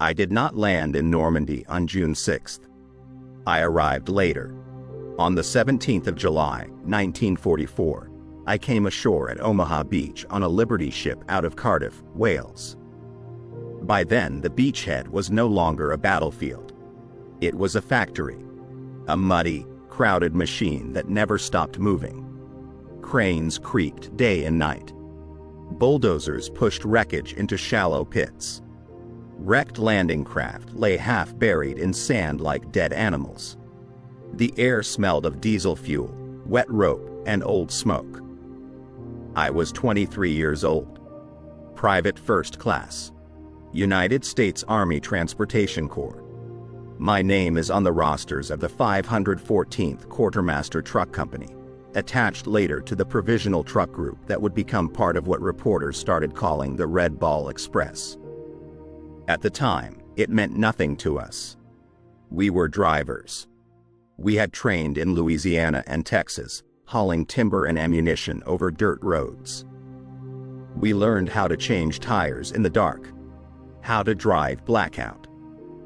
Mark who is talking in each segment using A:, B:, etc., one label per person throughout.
A: I did not land in Normandy on June 6th. I arrived later. On the 17th of July, 1944, I came ashore at Omaha Beach on a Liberty ship out of Cardiff, Wales. By then, the beachhead was no longer a battlefield. It was a factory, a muddy, crowded machine that never stopped moving. Cranes creaked day and night. Bulldozers pushed wreckage into shallow pits. Wrecked landing craft lay half buried in sand like dead animals. The air smelled of diesel fuel, wet rope, and old smoke. I was 23 years old. Private First Class. United States Army Transportation Corps. My name is on the rosters of the 514th Quartermaster Truck Company, attached later to the Provisional Truck Group that would become part of what reporters started calling the Red Ball Express. At the time, it meant nothing to us. We were drivers. We had trained in Louisiana and Texas, hauling timber and ammunition over dirt roads. We learned how to change tires in the dark, how to drive blackout,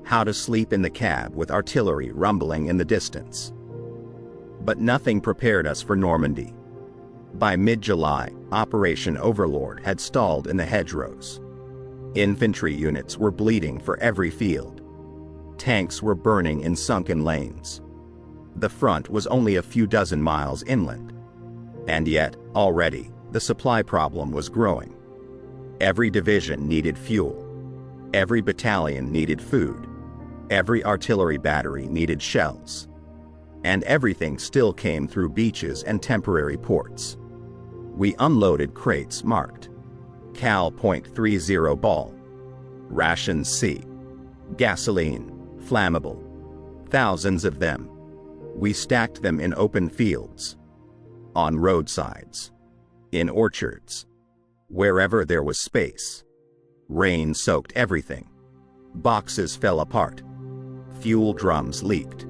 A: how to sleep in the cab with artillery rumbling in the distance. But nothing prepared us for Normandy. By mid-July, Operation Overlord had stalled in the hedgerows. Infantry units were bleeding for every field. Tanks were burning in sunken lanes. The front was only a few dozen miles inland. And yet, already, the supply problem was growing. Every division needed fuel. Every battalion needed food. Every artillery battery needed shells. And everything still came through beaches and temporary ports. We unloaded crates marked Cal .30 ball, rations C, gasoline, flammable, thousands of them. We stacked them in open fields, on roadsides, in orchards, wherever there was space. Rain soaked everything. Boxes fell apart. Fuel drums leaked.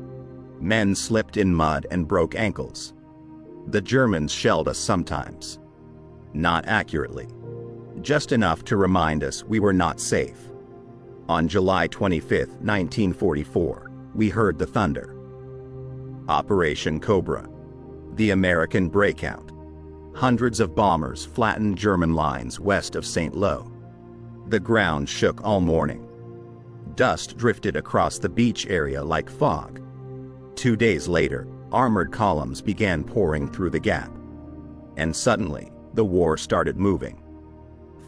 A: Men slipped in mud and broke ankles. The Germans shelled us sometimes. Not accurately. Just enough to remind us we were not safe. On July 25, 1944, we heard the thunder. Operation Cobra. The American breakout. Hundreds of bombers flattened German lines west of St. Lo. The ground shook all morning. Dust drifted across the beach area like fog. 2 days later, armored columns began pouring through the gap. And suddenly, the war started moving.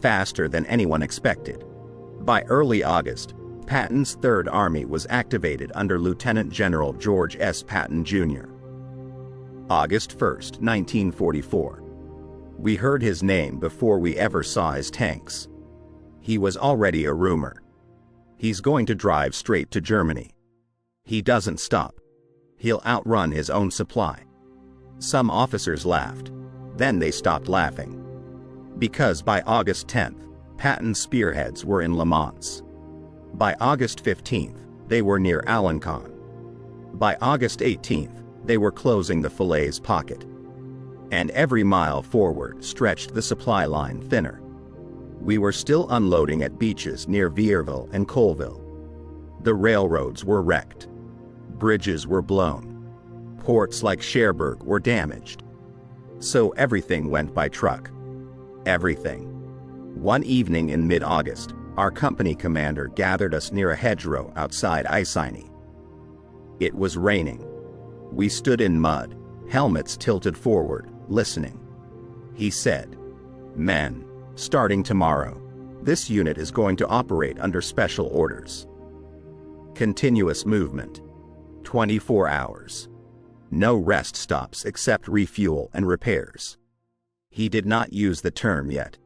A: Faster than anyone expected. By early August, Patton's Third Army was activated under Lieutenant General George S. Patton, Jr. August 1, 1944. We heard his name before we ever saw his tanks. He was already a rumor. He's going to drive straight to Germany. He doesn't stop. He'll outrun his own supply. Some officers laughed. Then they stopped laughing. Because by August 10th, Patton's spearheads were in Le Mans. By August 15th, they were near Alencon. By August 18th, they were closing the Falaise pocket. And every mile forward stretched the supply line thinner. We were still unloading at beaches near Vierville and Colville. The railroads were wrecked. Bridges were blown. Ports like Cherbourg were damaged. So everything went by truck. Everything. One evening in mid-August, our company commander gathered us near a hedgerow outside Iceni. It was raining. We stood in mud, helmets tilted forward, listening. He said, "Men, starting tomorrow, this unit is going to operate under special orders. Continuous movement. 24 hours. No rest stops except refuel and repairs." He did not use the term yet.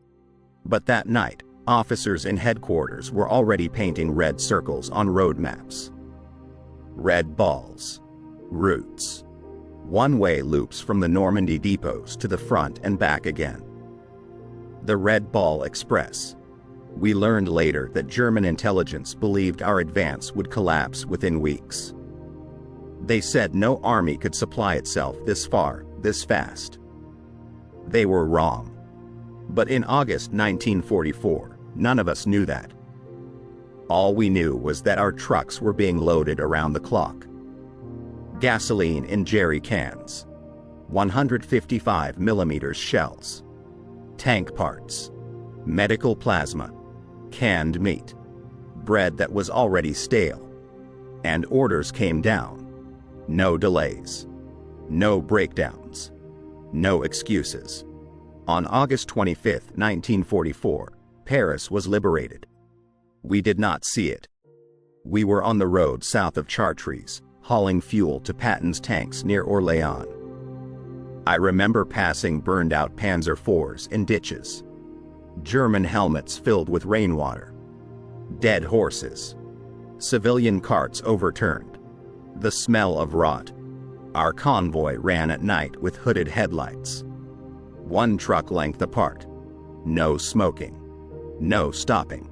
A: But that night, officers in headquarters were already painting red circles on road maps. Red balls. Routes. One-way loops from the Normandy depots to the front and back again. The Red Ball Express. We learned later that German intelligence believed our advance would collapse within weeks. They said no army could supply itself this far, this fast. They were wrong. But in August 1944, none of us knew that. All we knew was that our trucks were being loaded around the clock. Gasoline in jerry cans, 155mm shells, tank parts, medical plasma, canned meat, bread that was already stale, and orders came down. No delays, no breakdowns, no excuses. On August 25, 1944, Paris was liberated. We did not see it. We were on the road south of Chartres, hauling fuel to Patton's tanks near Orléans. I remember passing burned-out Panzer IVs in ditches, German helmets filled with rainwater, dead horses, civilian carts overturned, the smell of rot. Our convoy ran at night with hooded headlights, one truck length apart. No smoking, no stopping.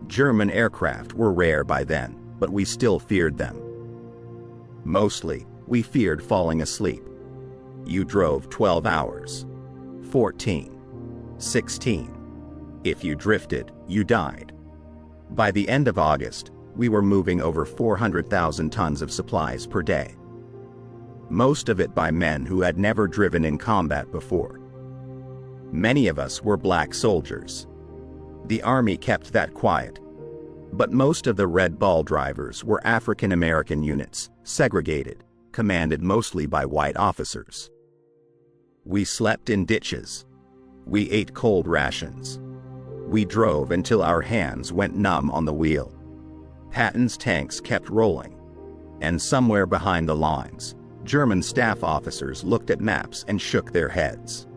A: German aircraft were rare by then, but we still feared them. Mostly, we feared falling asleep. You drove 12 hours, 14, 16. If you drifted, you died. By the end of August, we were moving over 400,000 tons of supplies per day. Most of it by men who had never driven in combat before. Many of us were black soldiers. The Army kept that quiet. But most of the Red Ball drivers were African American units, segregated, commanded mostly by white officers. We slept in ditches. We ate cold rations. We drove until our hands went numb on the wheel. Patton's tanks kept rolling. And somewhere behind the lines, German staff officers looked at maps and shook their heads.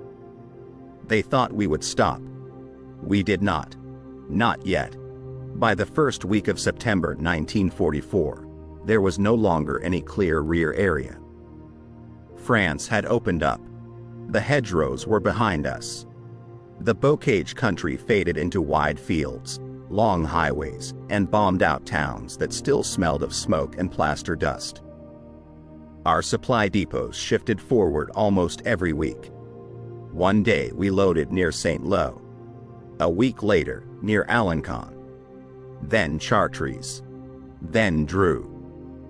A: They thought we would stop. We did not. Not yet. By the first week of September 1944, there was no longer any clear rear area. France had opened up. The hedgerows were behind us. The bocage country faded into wide fields, long highways, and bombed-out towns that still smelled of smoke and plaster dust. Our supply depots shifted forward almost every week. One day we loaded near St. Lo. A week later, near Alencon. Then Chartres. Then Dreux.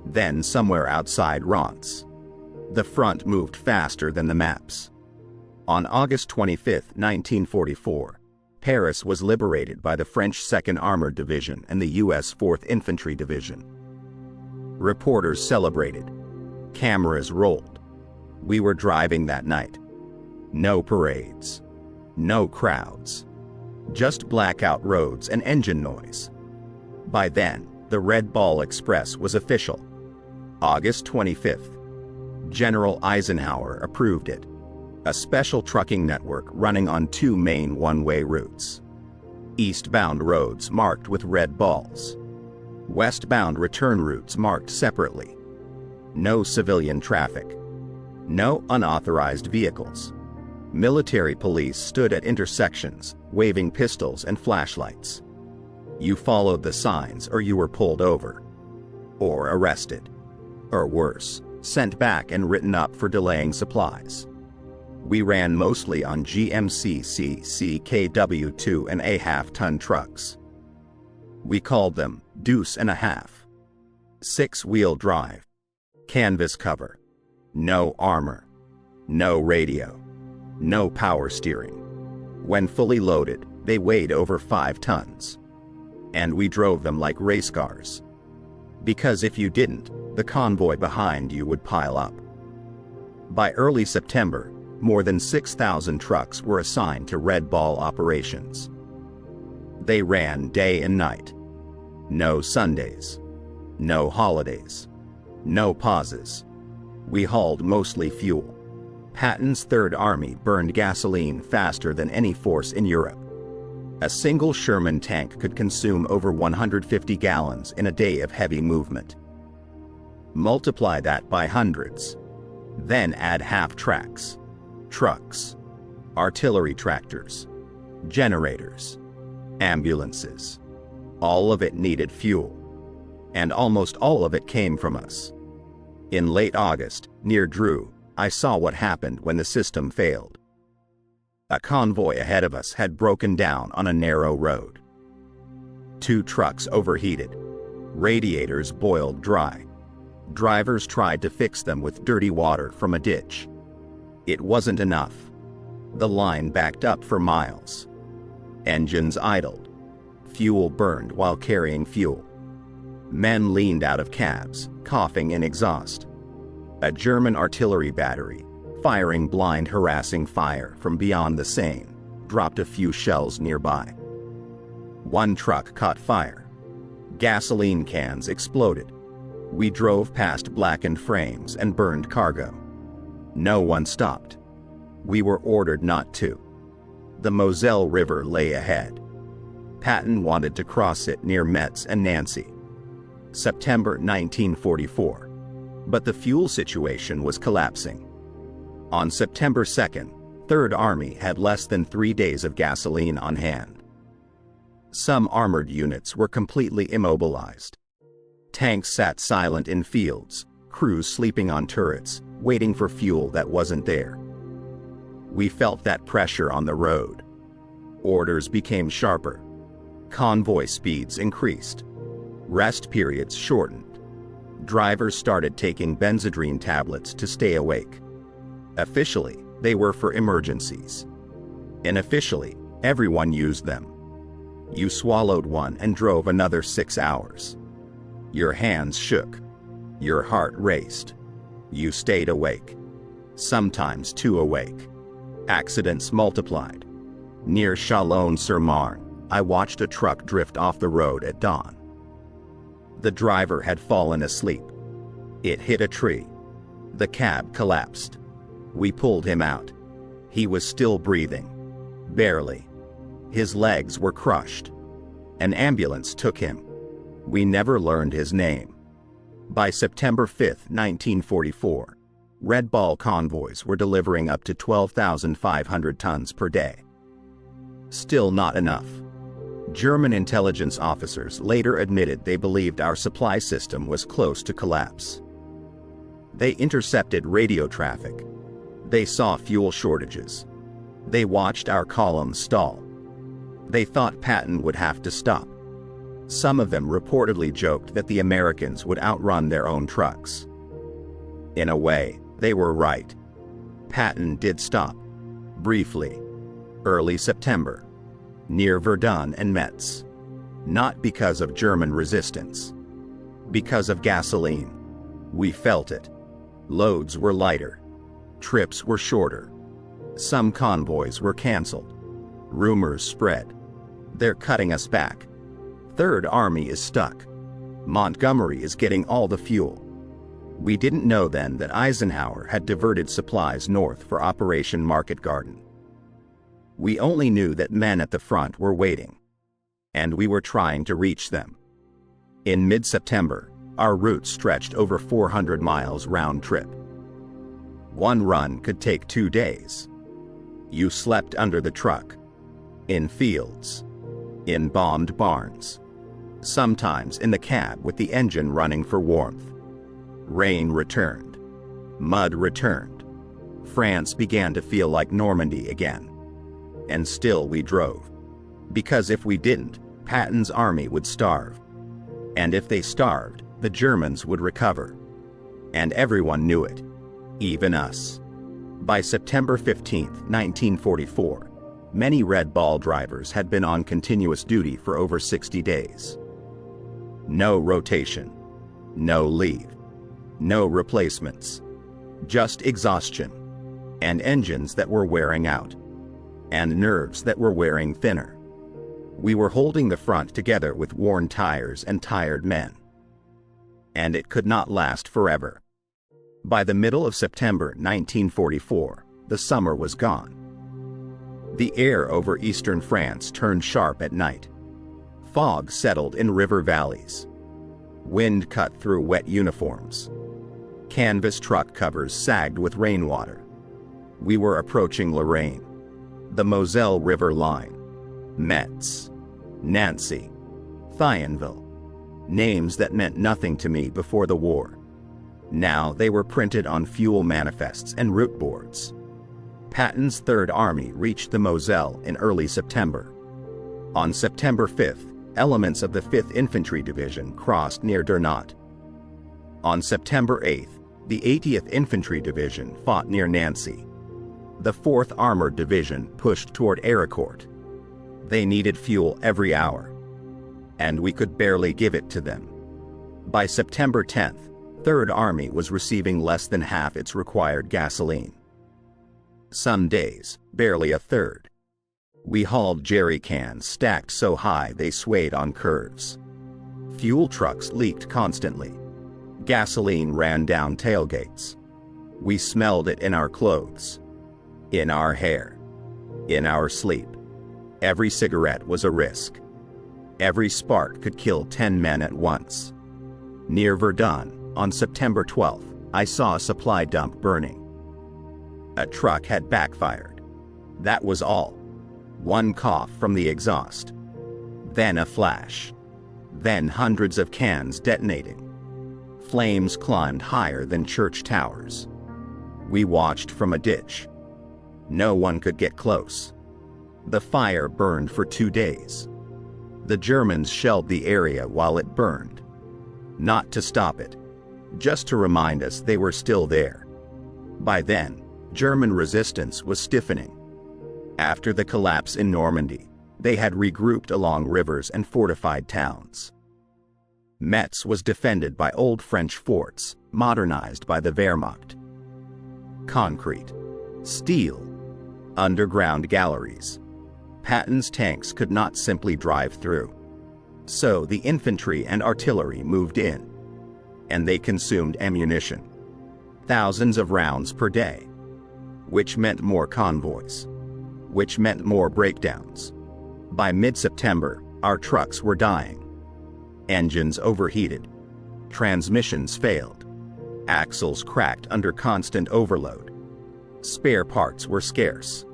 A: Then somewhere outside Reims. The front moved faster than the maps. On August 25, 1944, Paris was liberated by the French 2nd Armored Division and the U.S. 4th Infantry Division. Reporters celebrated. Cameras rolled. We were driving that night. No parades. No crowds. Just blackout roads and engine noise. By then, the Red Ball Express was official. August 25th. General Eisenhower approved it. A special trucking network running on 2 main one-way routes. Eastbound roads marked with red balls. Westbound return routes marked separately. No civilian traffic. No unauthorized vehicles. Military police stood at intersections, waving pistols and flashlights. You followed the signs or you were pulled over. Or arrested. Or worse, sent back and written up for delaying supplies. We ran mostly on GMC CKW 2.5-ton trucks. We called them Deuce and a Half. 6-wheel drive. Canvas cover. No armor. No radio. No power steering. When fully loaded, they weighed over 5 tons. And we drove them like race cars. Because if you didn't, the convoy behind you would pile up. By early September, more than 6,000 trucks were assigned to Red Ball operations. They ran day and night. No Sundays. No holidays. No pauses. We hauled mostly fuel. Patton's Third Army burned gasoline faster than any force in Europe. A single Sherman tank could consume over 150 gallons in a day of heavy movement. Multiply that by hundreds. Then add half-tracks, trucks, artillery tractors, generators, ambulances. All of it needed fuel. And almost all of it came from us. In late August, near Dreux, I saw what happened when the system failed. A convoy ahead of us had broken down on a narrow road. 2 trucks overheated. Radiators boiled dry. Drivers tried to fix them with dirty water from a ditch. It wasn't enough. The line backed up for miles. Engines idled. Fuel burned while carrying fuel. Men leaned out of cabs, coughing in exhaust. A German artillery battery, firing blind harassing fire from beyond the Seine, dropped a few shells nearby. 1 truck caught fire. Gasoline cans exploded. We drove past blackened frames and burned cargo. No one stopped. We were ordered not to. The Moselle River lay ahead. Patton wanted to cross it near Metz and Nancy. September 1944. But the fuel situation was collapsing. On September 2nd, Third Army had less than 3 days of gasoline on hand. Some armored units were completely immobilized. Tanks sat silent in fields, crews sleeping on turrets, waiting for fuel that wasn't there. We felt that pressure on the road. Orders became sharper. Convoy speeds increased. Rest periods shortened. Drivers started taking Benzedrine tablets to stay awake. Officially, they were for emergencies. Unofficially, everyone used them. You swallowed one and drove another 6 hours. Your hands shook. Your heart raced. You stayed awake. Sometimes too awake. Accidents multiplied. Near Chalon-sur-Marne, I watched a truck drift off the road at dawn. The driver had fallen asleep. It hit a tree. The cab collapsed. We pulled him out. He was still breathing. Barely. His legs were crushed. An ambulance took him. We never learned his name. By September 5, 1944, Red Ball convoys were delivering up to 12,500 tons per day. Still not enough. German intelligence officers later admitted they believed our supply system was close to collapse. They intercepted radio traffic. They saw fuel shortages. They watched our columns stall. They thought Patton would have to stop. Some of them reportedly joked that the Americans would outrun their own trucks. In a way, they were right. Patton did stop. Briefly. Early September. Near Verdun and Metz. Not because of German resistance. Because of gasoline. We felt it. Loads were lighter. Trips were shorter. Some convoys were canceled. Rumors spread. They're cutting us back. Third Army is stuck. Montgomery is getting all the fuel. We didn't know then that Eisenhower had diverted supplies north for Operation Market Garden. We only knew that men at the front were waiting. And we were trying to reach them. In mid-September, our route stretched over 400 miles round trip. One run could take 2 days. You slept under the truck. In fields. In bombed barns. Sometimes in the cab with the engine running for warmth. Rain returned. Mud returned. France began to feel like Normandy again. And still we drove. Because if we didn't, Patton's army would starve. And if they starved, the Germans would recover. And everyone knew it. Even us. By September 15, 1944, many Red Ball drivers had been on continuous duty for over 60 days. No rotation. No leave. No replacements. Just exhaustion. And engines that were wearing out. And nerves that were wearing thinner. We were holding the front together with worn tires and tired men. And it could not last forever. By the middle of September 1944, the summer was gone. The air over eastern France turned sharp at night. Fog settled in river valleys. Wind cut through wet uniforms. Canvas truck covers sagged with rainwater. We were approaching Lorraine. The Moselle River line. Metz. Nancy. Thionville. Names that meant nothing to me before the war. Now they were printed on fuel manifests and route boards. Patton's Third Army reached the Moselle in early September. On September 5th, elements of the 5th Infantry Division crossed near Dernot. On September 8th, the 80th Infantry Division fought near Nancy. The 4th Armored Division pushed toward Ericourt. They needed fuel every hour, and we could barely give it to them. By September 10th, 3rd Army was receiving less than half its required gasoline. Some days, barely a third. We hauled jerry cans stacked so high they swayed on curves. Fuel trucks leaked constantly. Gasoline ran down tailgates. We smelled it in our clothes, in our hair, in our sleep. Every cigarette was a risk. Every spark could kill 10 men at once. Near Verdun, on September 12th, I saw a supply dump burning. A truck had backfired. That was all. One cough from the exhaust. Then a flash. Then hundreds of cans detonating. Flames climbed higher than church towers. We watched from a ditch. No one could get close. The fire burned for 2 days. The Germans shelled the area while it burned. Not to stop it, just to remind us they were still there. By then, German resistance was stiffening. After the collapse in Normandy, they had regrouped along rivers and fortified towns. Metz was defended by old French forts, modernized by the Wehrmacht. Concrete, steel, underground galleries. Patton's tanks could not simply drive through. So the infantry and artillery moved in, and they consumed ammunition. Thousands of rounds per day, which meant more convoys, which meant more breakdowns. By mid-September, our trucks were dying. Engines overheated. Transmissions failed. Axles cracked under constant overload. Spare parts were scarce.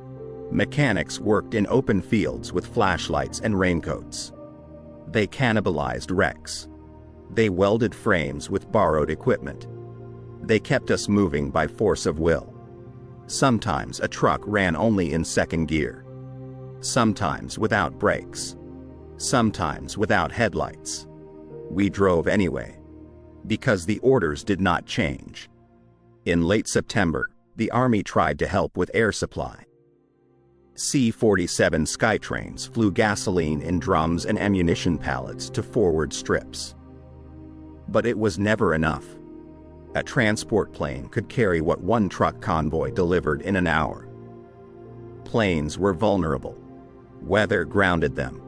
A: Mechanics worked in open fields with flashlights and raincoats. They cannibalized wrecks. They welded frames with borrowed equipment. They kept us moving by force of will. Sometimes a truck ran only in second gear. Sometimes without brakes. Sometimes without headlights. We drove anyway, because the orders did not change. In late September, the Army tried to help with air supply. C-47 Skytrains flew gasoline in drums and ammunition pallets to forward strips. But it was never enough. A transport plane could carry what one truck convoy delivered in an hour. Planes were vulnerable. Weather grounded them.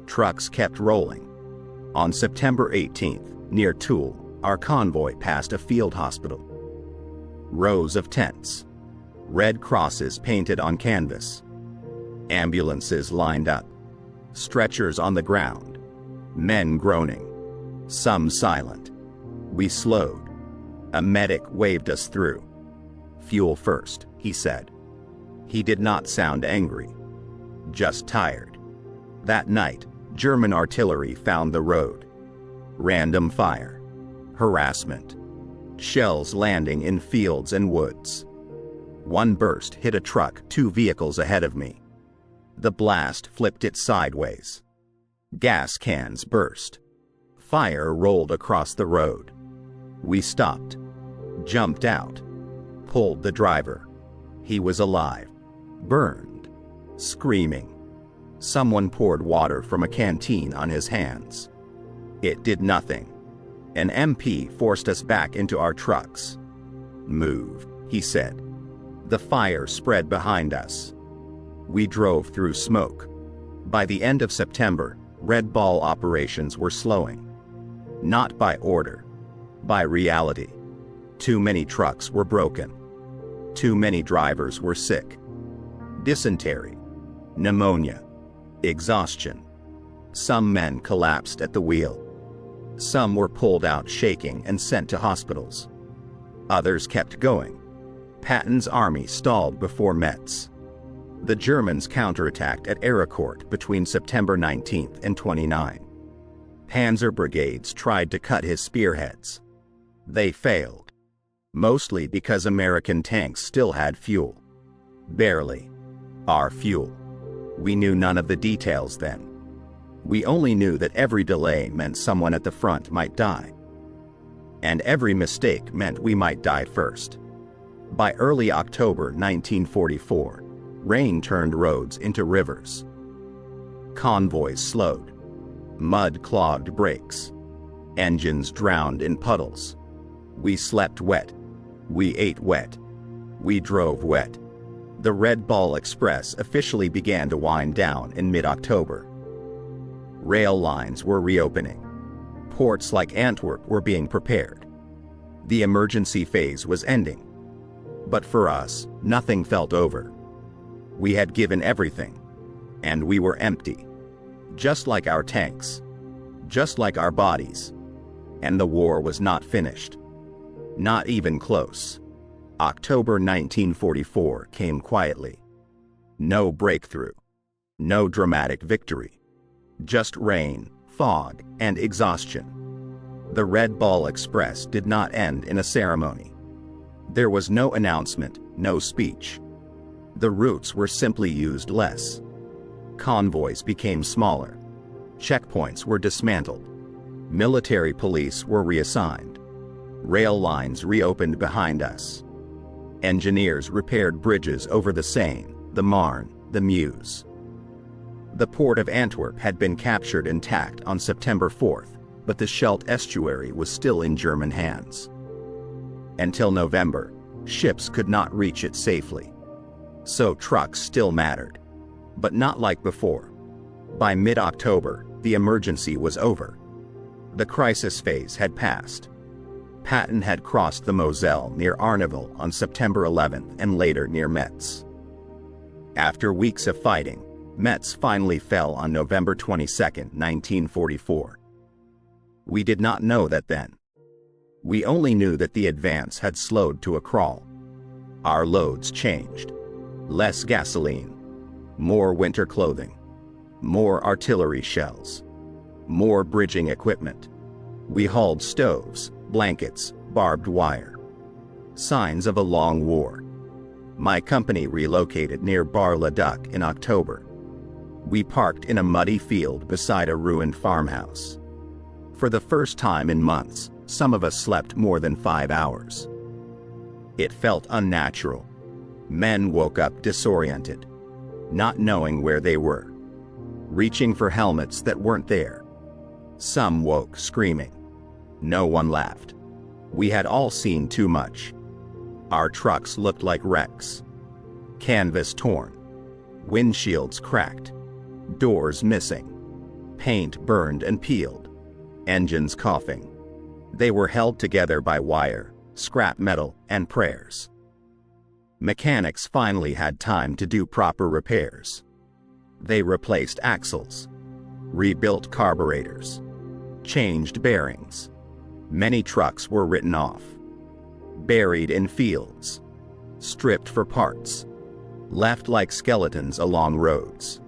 A: Trucks kept rolling. On September 18th, near Toul, our convoy passed a field hospital. Rows of tents. Red crosses painted on canvas. Ambulances lined up. Stretchers on the ground. Men groaning. Some silent. We slowed. A medic waved us through. "Fuel first," he said. He did not sound angry. Just tired. That night, German artillery found the road. Random fire. Harassment. Shells landing in fields and woods. One burst hit a truck 2 vehicles ahead of me. The blast flipped it sideways. Gas cans burst. Fire rolled across the road. We stopped. Jumped out. Pulled the driver. He was alive. Burned. Screaming. Someone poured water from a canteen on his hands. It did nothing. An MP forced us back into our trucks. "Move," he said. The fire spread behind us. We drove through smoke. By the end of September, Red Ball operations were slowing. Not by order, by reality. Too many trucks were broken. Too many drivers were sick. Dysentery, pneumonia, exhaustion. Some men collapsed at the wheel. Some were pulled out shaking and sent to hospitals. Others kept going. Patton's army stalled before Metz. The Germans counterattacked at Ericourt between September 19th and 29. Panzer brigades tried to cut his spearheads. They failed. Mostly because American tanks still had fuel. Barely. Our fuel. We knew none of the details then. We only knew that every delay meant someone at the front might die. And every mistake meant we might die first. By early October 1944, rain turned roads into rivers. Convoys slowed. Mud clogged brakes. Engines drowned in puddles. We slept wet. We ate wet. We drove wet. The Red Ball Express officially began to wind down in mid-October. Rail lines were reopening. Ports like Antwerp were being prepared. The emergency phase was ending. But for us, nothing felt over. We had given everything. And we were empty. Just like our tanks. Just like our bodies. And the war was not finished. Not even close. October 1944 came quietly. No breakthrough. No dramatic victory. Just rain, fog, and exhaustion. The Red Ball Express did not end in a ceremony. There was no announcement, no speech. The routes were simply used less. Convoys became smaller. Checkpoints were dismantled. Military police were reassigned. Rail lines reopened behind us. Engineers repaired bridges over the Seine, the Marne, the Meuse. The port of Antwerp had been captured intact on September 4th, but the Scheldt estuary was still in German hands. Until November, ships could not reach it safely. So trucks still mattered. But not like before. By mid-October, the emergency was over. The crisis phase had passed. Patton had crossed the Moselle near Arneville on September 11th and later near Metz. After weeks of fighting, Metz finally fell on November 22, 1944. We did not know that then. We only knew that the advance had slowed to a crawl. Our loads changed. Less gasoline. More winter clothing. More artillery shells. More bridging equipment. We hauled stoves, blankets, barbed wire. Signs of a long war. My company relocated near Bar-le-Duc in October. We parked in a muddy field beside a ruined farmhouse. For the first time in months, some of us slept more than 5 hours. It felt unnatural. Men woke up disoriented, not knowing where they were, reaching for helmets that weren't there. Some woke screaming. No one laughed. We had all seen too much. Our trucks looked like wrecks. Canvas torn. Windshields cracked. Doors missing. Paint burned and peeled. Engines coughing. They were held together by wire, scrap metal, and prayers. Mechanics finally had time to do proper repairs. They replaced axles, rebuilt carburetors, changed bearings. Many trucks were written off, buried in fields, stripped for parts, left like skeletons along roads.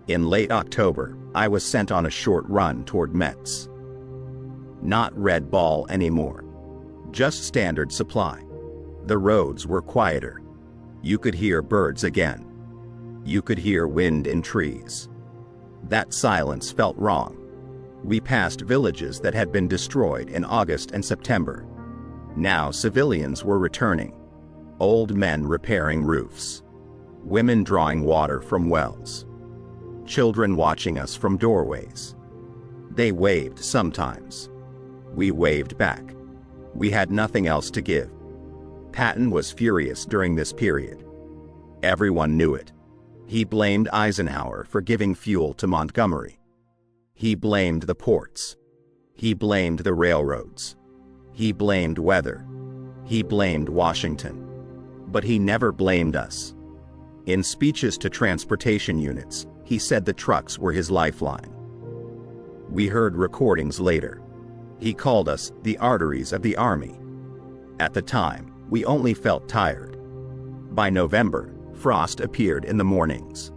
A: In late October, I was sent on a short run toward Metz. Not Red Ball anymore, just standard supply. The roads were quieter. You could hear birds again. You could hear wind in trees. That silence felt wrong. We passed villages that had been destroyed in August and September. Now civilians were returning. Old men repairing roofs. Women drawing water from wells. Children watching us from doorways. They waved sometimes. We waved back. We had nothing else to give. Patton was furious during this period. Everyone knew it. He blamed Eisenhower for giving fuel to Montgomery. He blamed the ports. He blamed the railroads. He blamed weather. He blamed Washington. But he never blamed us. In speeches to transportation units, he said the trucks were his lifeline. We heard recordings later. He called us the arteries of the Army. At the time, we only felt tired. By November, frost appeared in the mornings.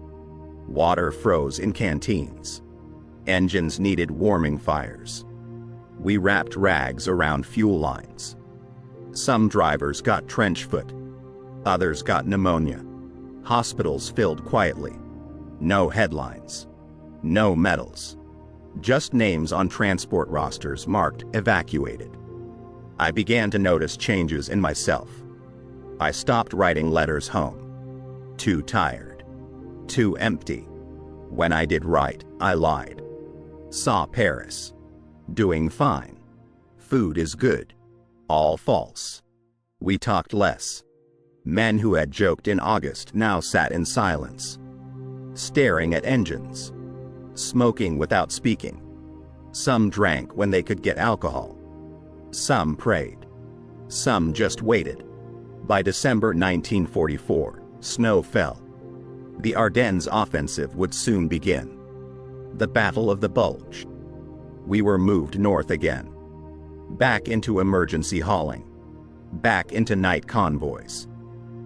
A: Water froze in canteens. Engines needed warming fires. We wrapped rags around fuel lines. Some drivers got trench foot. Others got pneumonia. Hospitals filled quietly. No headlines. No medals. Just names on transport rosters marked evacuated. I began to notice changes in myself. I stopped writing letters home. Too tired. Too empty. When I did write, I lied. Saw Paris. Doing fine. Food is good. All false. We talked less. Men who had joked in August now sat in silence, staring at engines, smoking without speaking. Some drank when they could get alcohol. Some prayed. Some just waited. By December 1944, snow fell. The Ardennes offensive would soon begin. The Battle of the Bulge. We were moved north again. Back into emergency hauling. Back into night convoys.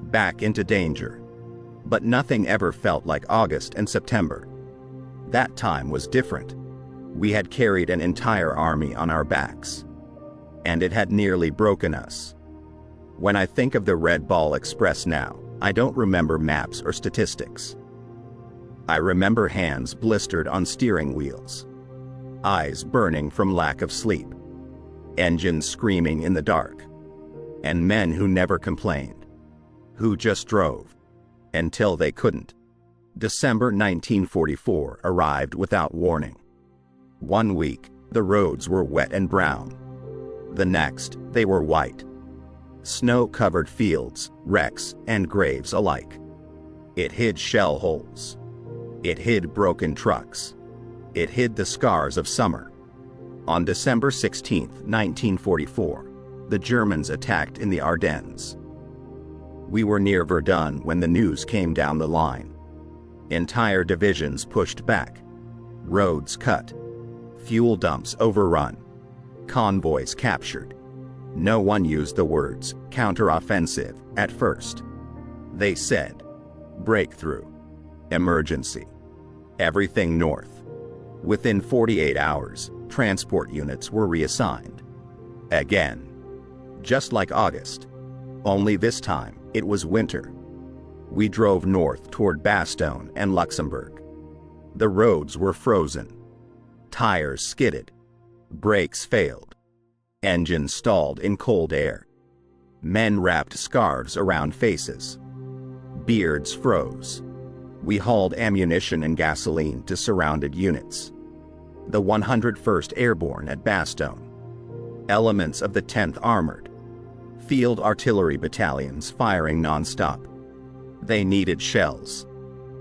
A: Back into danger. But nothing ever felt like August and September. That time was different. We had carried an entire army on our backs. And it had nearly broken us. When I think of the Red Ball Express now, I don't remember maps or statistics. I remember hands blistered on steering wheels. Eyes burning from lack of sleep. Engines screaming in the dark. And men who never complained. Who just drove. Until they couldn't. December 1944 arrived without warning. 1 week, the roads were wet and brown. The next, they were white. Snow-covered fields, wrecks, and graves alike. It hid shell holes. It hid broken trucks. It hid the scars of summer. On December 16, 1944, the Germans attacked in the Ardennes. We were near Verdun when the news came down the line. Entire divisions pushed back. Roads cut. Fuel dumps overrun. Convoys captured. No one used the words counteroffensive at first. They said breakthrough. Emergency. Everything north. Within 48 hours, transport units were reassigned. Again. Just like August. Only this time, it was winter. We drove north toward Bastogne and Luxembourg. The roads were frozen. Tires skidded. Brakes failed. Engines stalled in cold air. Men wrapped scarves around faces. Beards froze. We hauled ammunition and gasoline to surrounded units. The 101st Airborne at Bastogne. Elements of the 10th Armored. Field artillery battalions firing nonstop. They needed shells.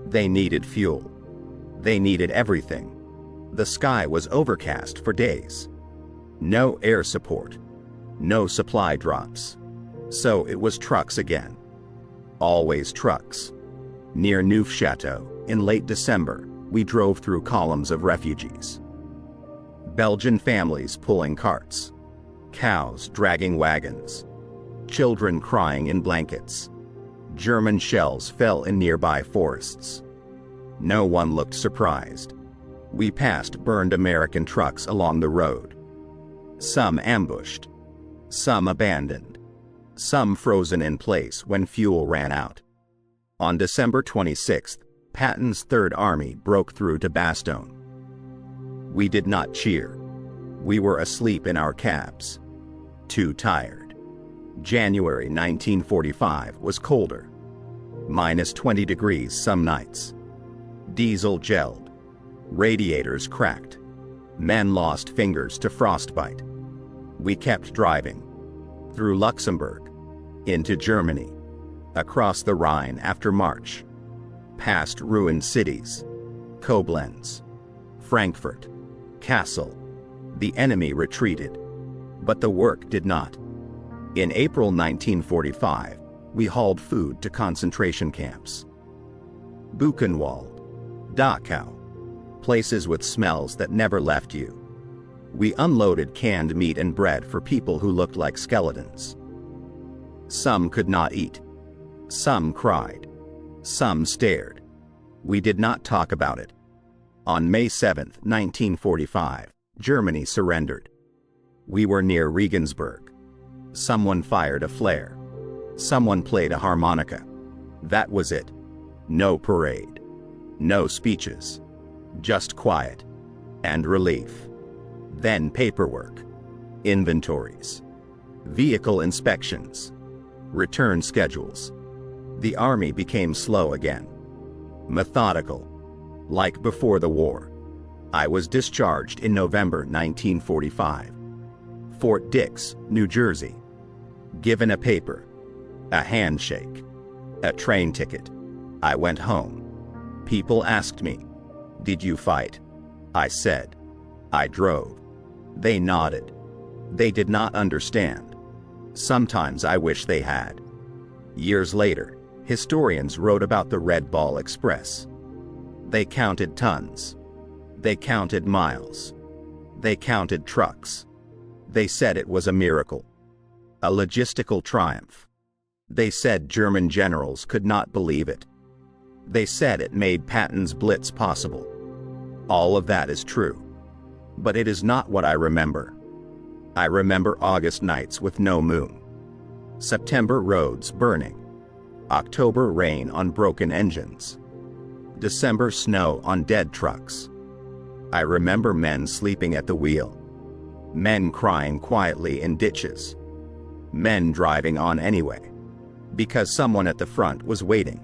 A: They needed fuel. They needed everything. The sky was overcast for days. No air support. No supply drops. So it was trucks again. Always trucks. Near Neufchâteau, in late December, we drove through columns of refugees. Belgian families pulling carts. Cows dragging wagons. Children crying in blankets. German shells fell in nearby forests. No one looked surprised. We passed burned American trucks along the road. Some ambushed. Some abandoned. Some frozen in place when fuel ran out. On December 26th, Patton's Third Army broke through to Bastogne. We did not cheer. We were asleep in our cabs. Too tired. January 1945 was colder. -20 degrees some nights. Diesel gelled. Radiators cracked. Men lost fingers to frostbite. We kept driving. Through Luxembourg. Into Germany. Across the Rhine after March. Past ruined cities. Koblenz. Frankfurt. Kassel. The enemy retreated. But the work did not. In April 1945, we hauled food to concentration camps. Buchenwald. Dachau. Places with smells that never left you. We unloaded canned meat and bread for people who looked like skeletons. Some could not eat. Some cried. Some stared. We did not talk about it. On May 7, 1945, Germany surrendered. We were near Regensburg. Someone fired a flare. Someone played a harmonica. That was it. No parade. No speeches. Just quiet. and relief. Then paperwork, inventories, vehicle inspections, return schedules. The army became slow again. Methodical. Like before the war. I was discharged in November 1945. Fort Dix, New Jersey. Given a paper, a handshake, a train ticket. I went home. People asked me, "Did you fight?" I said, "I drove." They nodded. They did not understand. Sometimes I wish they had. Years later, historians wrote about the Red Ball Express. They counted tons. They counted miles. They counted trucks. They said it was a miracle. A logistical triumph. They said German generals could not believe it. They said it made Patton's Blitz possible. All of that is true. But it is not what I remember. I remember August nights with no moon. September roads burning. October rain on broken engines. December snow on dead trucks. I remember men sleeping at the wheel. Men crying quietly in ditches. Men driving on anyway. Because someone at the front was waiting.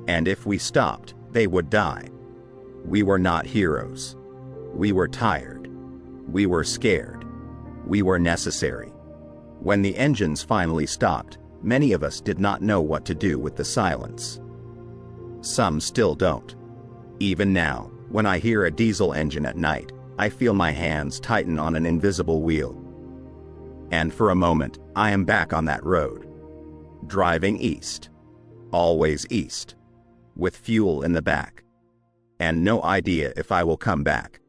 A: And if we stopped, they would die. We were not heroes. We were tired. We were scared. We were necessary. When the engines finally stopped, many of us did not know what to do with the silence. Some still don't. Even now, when I hear a diesel engine at night, I feel my hands tighten on an invisible wheel. And for a moment, I am back on that road. Driving east. Always east. With fuel in the back. And no idea if I will come back.